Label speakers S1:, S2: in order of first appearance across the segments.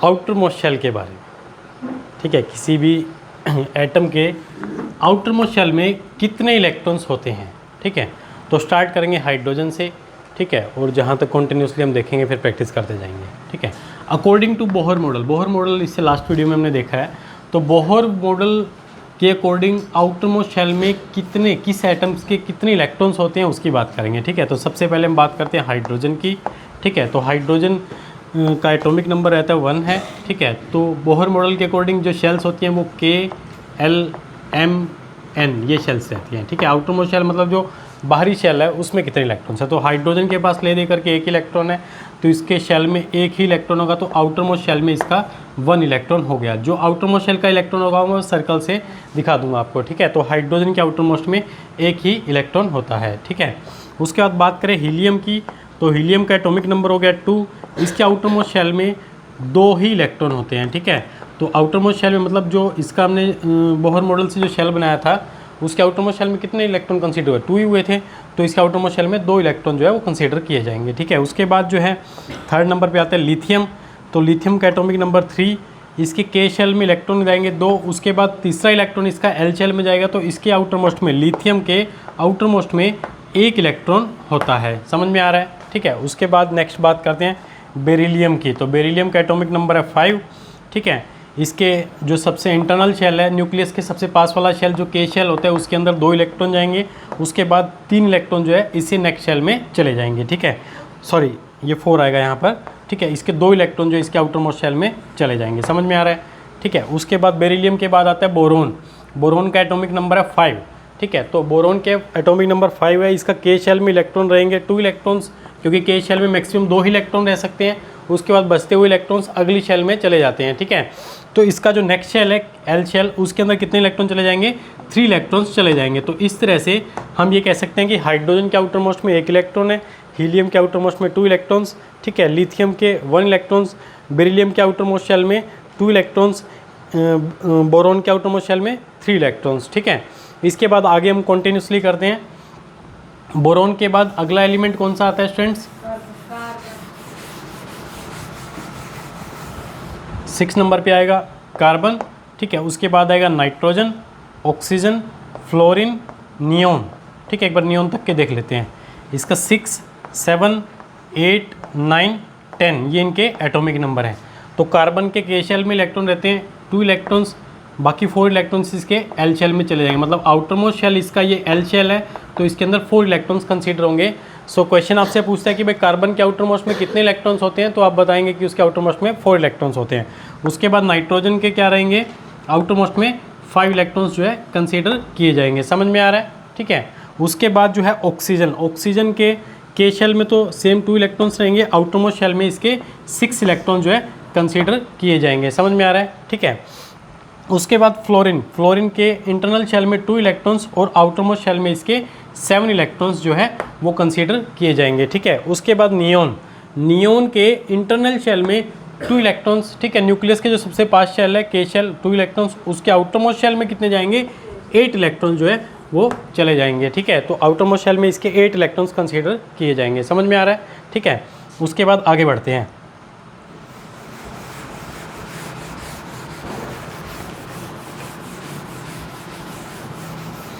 S1: Outer most shell के बारे में, ठीक है। किसी भी एटम के आउटर मोस्ट शेल में कितने इलेक्ट्रॉन्स होते हैं, ठीक है। तो स्टार्ट करेंगे हाइड्रोजन से, ठीक है, और जहाँ तक कंटिन्यूसली हम देखेंगे फिर प्रैक्टिस करते जाएंगे, ठीक है। According to Bohr model, Bohr model इससे लास्ट वीडियो में हमने देखा है, तो बोहर मॉडल के अकॉर्डिंग आउटर मोस्ट शेल में किस एटम्स के कितने इलेक्ट्रॉन्स होते हैं उसकी बात करेंगे, ठीक है। तो सबसे पहले हम बात करते हैं हाइड्रोजन की, ठीक है। तो हाइड्रोजन का एटॉमिक नंबर रहता है 1 है, ठीक है। तो बोहर मॉडल के अकॉर्डिंग जो शेल्स होती हैं वो KLMN ये शेल्स रहती हैं, ठीक है। आउटर मोस्ट शेल मतलब जो बाहरी शेल है उसमें कितने इलेक्ट्रॉन्स है। तो हाइड्रोजन के पास ले दे करके एक इलेक्ट्रॉन है, तो इसके शेल में एक ही इलेक्ट्रॉन होगा, तो आउटर मोस्ट शेल में इसका 1 इलेक्ट्रॉन हो गया। जो आउटर मोस्ट शेल का इलेक्ट्रॉन होगा मैं सर्कल से दिखा दूंगा आपको, ठीक है। तो हाइड्रोजन के आउटर मोस्ट में एक ही इलेक्ट्रॉन होता है, ठीक है। उसके बाद बात करें हीलियम की, तो हीलियम का एटॉमिक नंबर हो गया 2। इसके आउटर मोस्ट शेल में 2 ही इलेक्ट्रॉन होते हैं, ठीक है। तो आउटर मोस्ट शेल में मतलब जो इसका हमने बोहर मॉडल से जो शेल बनाया था उसके आउटर मोस्ट शेल में कितने इलेक्ट्रॉन कंसीडर हुए, 2 ही हुए थे, तो इसके आउटर मोस्ट शेल में 2 इलेक्ट्रॉन जो है वो कंसीडर किए जाएंगे, ठीक है। उसके बाद जो है थर्ड नंबर पे आता है लिथियम, तो लिथियम का एटॉमिक नंबर 3, इसके के शेल में इलेक्ट्रॉन जाएंगे 2। उसके बाद तीसरा इलेक्ट्रॉन इसका एल शेल में जाएगा, तो इसके आउटर मोस्ट में लिथियम के आउटर मोस्ट में 1 इलेक्ट्रॉन होता है, समझ में आ रहा है, ठीक है। उसके बाद नेक्स्ट बात करते हैं बेरिलियम की, तो बेरिलियम का एटॉमिक नंबर है 5, ठीक है। इसके जो सबसे इंटरनल शेल है, न्यूक्लियस के सबसे पास वाला शेल जो के शेल होता है उसके अंदर 2 इलेक्ट्रॉन जाएंगे। उसके बाद 3 इलेक्ट्रॉन जो है इसी नेक्स्ट शेल में चले जाएंगे, ठीक है। सॉरी ये 4 आएगा यहाँ पर, ठीक है। इसके 2 इलेक्ट्रॉन जो इसके आउटर मोस्ट शेल में चले जाएंगे, समझ में आ रहा है, ठीक है। उसके बाद बेरिलियम के बाद आता है बोरोन, बोरोन का एटॉमिक नंबर है 5, ठीक है। तो बोरोन के एटॉमिक नंबर 5 है, इसका के शेल में इलेक्ट्रॉन रहेंगे 2 इलेक्ट्रॉन्स, क्योंकि के शेल में मैक्सिमम 2 ही इलेक्ट्रॉन रह सकते हैं। उसके बाद बचते हुए इलेक्ट्रॉन्स अगली शेल में चले जाते हैं, ठीक है। तो इसका जो नेक्स्ट शेल है एल शेल, उसके अंदर कितने इलेक्ट्रॉन चले जाएंगे, 3 इलेक्ट्रॉन्स चले जाएंगे। तो इस तरह से हम ये कह सकते हैं कि हाइड्रोजन के आउटर मोस्ट में 1 इलेक्ट्रॉन है, हीलियम के आउटर मोस्ट में 2 इलेक्ट्रॉन्स, ठीक है। लिथियम के 1 इलेक्ट्रॉन्स, बेरिलियम के आउटर मोस्ट शेल में 2 इलेक्ट्रॉन्स, बोरोन के आउटर मोस्ट शेल में 3 इलेक्ट्रॉन्स, ठीक है। इसके बाद आगे हम कंटिन्यूसली करते हैं। बोरोन के बाद अगला एलिमेंट कौन सा आता है स्टूडेंट्स, 6 नंबर पे आएगा कार्बन, ठीक है। उसके बाद आएगा नाइट्रोजन, ऑक्सीजन, फ्लोरीन, नियोन, ठीक है। एक बार नियोन तक के देख लेते हैं। इसका 6, 7, 8, 9, 10 ये इनके एटॉमिक नंबर हैं। तो कार्बन के शेल में इलेक्ट्रॉन रहते हैं 2 इलेक्ट्रॉन्स, बाकी 4 इलेक्ट्रॉन्स इसके एल शेल में चले जाएंगे। मतलब आउटर मोस्ट शेल इसका ये एल शेल है, तो इसके अंदर 4 इलेक्ट्रॉन्स कंसीडर होंगे। सो क्वेश्चन आपसे पूछता है कि भाई कार्बन के आउटर मोस्ट में कितने इलेक्ट्रॉन्स होते हैं, तो आप बताएंगे कि उसके आउटर मोस्ट में 4 इलेक्ट्रॉन्स होते हैं। उसके बाद नाइट्रोजन के क्या रहेंगे, आउटर मोस्ट में 5 इलेक्ट्रॉन्स जो है कंसीडर किए जाएंगे, समझ में आ रहा है, ठीक है। उसके बाद जो है ऑक्सीजन, ऑक्सीजन के शेल में तो सेम 2 इलेक्ट्रॉन्स रहेंगे, आउटर मोस्ट शेल में इसके 6 इलेक्ट्रॉन जो है कंसीडर किए जाएंगे, समझ में आ रहा है, ठीक है। उसके बाद फ्लोरीन, फ्लोरीन के इंटरनल शेल में 2 इलेक्ट्रॉन्स और आउटर मोस्ट शेल में इसके 7 इलेक्ट्रॉन्स जो है वो कंसीडर किए जाएंगे, ठीक है। उसके बाद नियोन, नियोन के इंटरनल शेल में 2 इलेक्ट्रॉन्स, ठीक है। न्यूक्लियस के जो सबसे पास शेल है के शेल 2 इलेक्ट्रॉन्स, उसके आउटर मोस्ट शेल में कितने जाएंगे, 8 इलेक्ट्रॉन जो है वो चले जाएंगे, ठीक है। तो आउटर मोस्ट शेल में इसके 8 इलेक्ट्रॉन्स कंसीडर किए जाएंगे, समझ में आ रहा है, ठीक है। उसके बाद आगे बढ़ते हैं।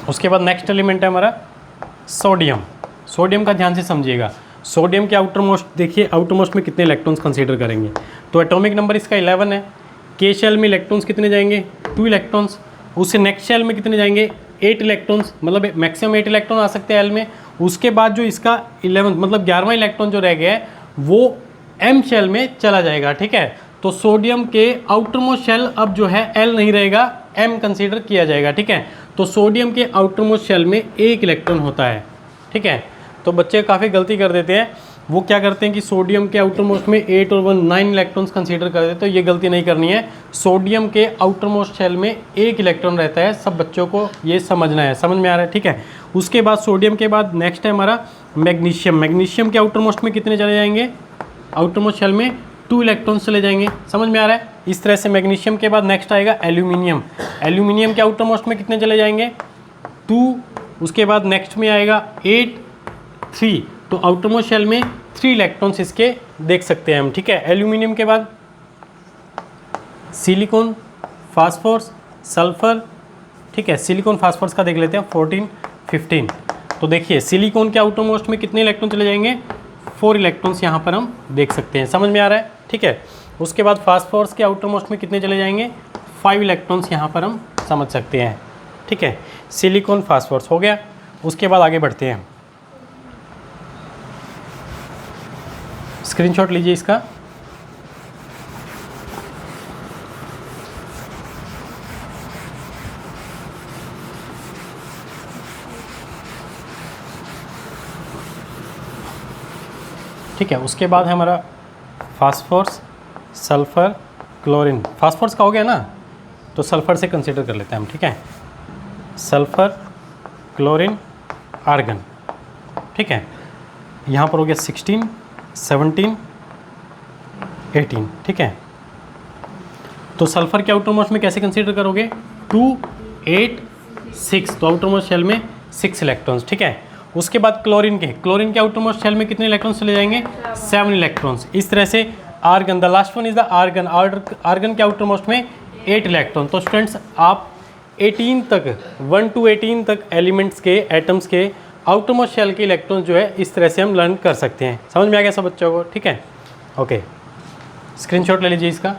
S1: उसके बाद नेक्स्ट एलिमेंट है हमारा सोडियम। सोडियम का ध्यान से समझिएगा, सोडियम के आउटर मोस्ट देखिए, आउटर मोस्ट में कितने इलेक्ट्रॉन्स कंसीडर करेंगे। तो एटॉमिक नंबर इसका 11 है, के शेल में इलेक्ट्रॉन्स कितने जाएंगे, 2 इलेक्ट्रॉन्स। उससे नेक्स्ट शेल में कितने जाएंगे, 8 इलेक्ट्रॉन्स, मतलब मैक्सिमम 8 इलेक्ट्रॉन आ सकते हैं एल में। उसके बाद जो इसका 11 मतलब 11वां इलेक्ट्रॉन जो रह गया है वो एम शेल में चला जाएगा, ठीक है। तो सोडियम के आउटर मोस्ट शेल अब जो है एल नहीं रहेगा, एम कंसीडर किया जाएगा, ठीक है। तो सोडियम के आउटर मोस्ट शेल में 1 इलेक्ट्रॉन होता है, ठीक है। तो बच्चे काफ़ी गलती कर देते हैं, वो क्या करते हैं कि सोडियम के आउटर मोस्ट में 8 और 1 9 इलेक्ट्रॉन्स कंसीडर कर देते हैं। तो ये गलती नहीं करनी है, सोडियम के आउटर मोस्ट शेल में 1 इलेक्ट्रॉन रहता है, सब बच्चों को ये समझना है, समझ में आ रहा है, ठीक है। उसके बाद सोडियम के बाद नेक्स्ट है हमारा मैग्नीशियम। मैग्नीशियम के आउटर मोस्ट में कितने चले जाएंगे, आउटर मोस्ट शेल में 2 इलेक्ट्रॉन्स चले जाएंगे, समझ में आ रहा है। इस तरह से मैग्नीशियम के बाद नेक्स्ट आएगा एल्यूमिनियम। एल्यूमिनियम के आउटर मोस्ट में कितने चले जाएंगे, 2। उसके बाद नेक्स्ट में आएगा 8, 3। तो आउटर मोस्ट शेल में 3 इलेक्ट्रॉन्स इसके देख सकते हैं हम, ठीक है। एल्यूमिनियम के बाद सिलिकॉन, फास्फोरस, सल्फर, ठीक है। सिलिकॉन फास्फोरस का देख लेते हैं 14, 15। तो देखिए सिलिकॉन के आउटर मोस्ट में कितने इलेक्ट्रॉन चले जाएंगे, 4 इलेक्ट्रॉन्स यहाँ पर हम देख सकते हैं, समझ में आ रहा है, ठीक है। उसके बाद फास्फोरस के आउटर मोस्ट में कितने चले जाएंगे, 5 इलेक्ट्रॉन्स यहाँ पर हम समझ सकते हैं, ठीक है। सिलिकॉन फास्फोरस हो गया। उसके बाद आगे बढ़ते हैं, स्क्रीनशॉट लीजिए इसका। ठीक है। उसके बाद है हमारा फास्फोरस, सल्फर, क्लोरीन। फास्फोरस का हो गया ना, तो सल्फर से कंसीडर कर लेते हैं हम, ठीक है। सल्फर, क्लोरीन, आर्गन, ठीक है। यहाँ पर हो गया 16, 17, 18, ठीक है। तो सल्फर के आउटर मोस्ट में कैसे कंसीडर करोगे, 2, 8, 6, तो आउटर मोस्ट शेल में 6 इलेक्ट्रॉन्स, ठीक है। उसके बाद क्लोरीन के आउटर मोस्ट शेल में कितने इलेक्ट्रॉन्स चले जाएंगे, 7 इलेक्ट्रॉन्स। इस तरह से argon, the last one is the argon. Argon के आउटर मोस्ट में 8 इलेक्ट्रॉन। तो स्टूडेंट्स आप 18 तक, 1 to 18 तक एलिमेंट्स के, एटम्स के आउटर मोस्ट शेल के इलेक्ट्रॉन जो है इस तरह से हम लर्न कर सकते हैं। समझ में आ गया सब बच्चों को, ठीक है। ओके, स्क्रीनशॉट ले लीजिए इसका।